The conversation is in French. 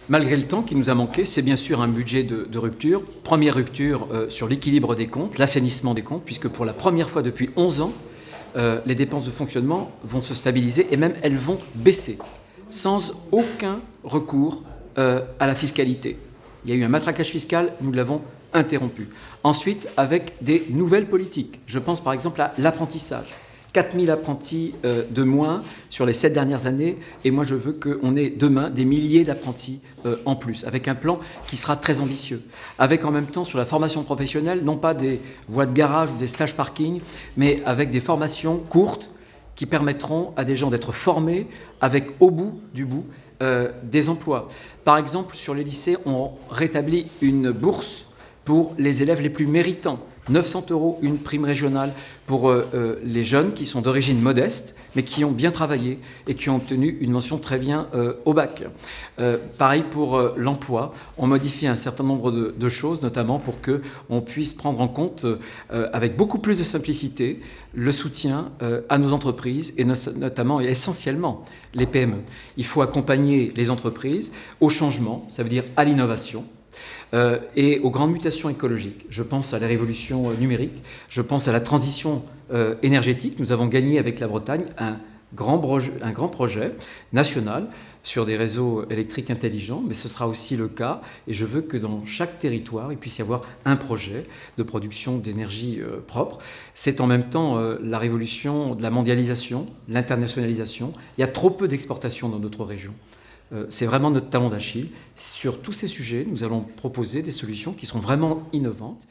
Malgré le temps qui nous a manqué, c'est bien sûr un budget de rupture. Première rupture sur l'équilibre des comptes, l'assainissement des comptes, puisque pour la première fois depuis 11 ans, les dépenses de fonctionnement vont se stabiliser et même elles vont baisser, sans aucun recours à la fiscalité. Il y a eu un matraquage fiscal, nous l'avons interrompu. Ensuite, avec des nouvelles politiques. Je pense par exemple à l'apprentissage. 4000 apprentis de moins sur les 7 dernières années, et moi je veux qu'on ait demain des milliers d'apprentis en plus, avec un plan qui sera très ambitieux, avec en même temps sur la formation professionnelle, non pas des voies de garage ou des stages parking, mais avec des formations courtes qui permettront à des gens d'être formés avec au bout du bout des emplois. Par exemple, sur les lycées, on rétablit une bourse pour les élèves les plus méritants. 900 €, une prime régionale pour les jeunes qui sont d'origine modeste, mais qui ont bien travaillé et qui ont obtenu une mention très bien au bac. Pareil pour l'emploi, on modifie un certain nombre de choses, notamment pour qu'on puisse prendre en compte, avec beaucoup plus de simplicité, le soutien à nos entreprises, et notamment et essentiellement les PME. Il faut accompagner les entreprises au changement, ça veut dire à l'innovation, et aux grandes mutations écologiques. Je pense à la révolution numérique, je pense à la transition énergétique. Nous avons gagné avec la Bretagne un grand projet national sur des réseaux électriques intelligents, mais ce sera aussi le cas, et je veux que dans chaque territoire, il puisse y avoir un projet de production d'énergie propre. C'est en même temps la révolution de la mondialisation, l'internationalisation. Il y a trop peu d'exportations dans notre région. C'est vraiment notre talon d'Achille. Sur tous ces sujets, nous allons proposer des solutions qui sont vraiment innovantes.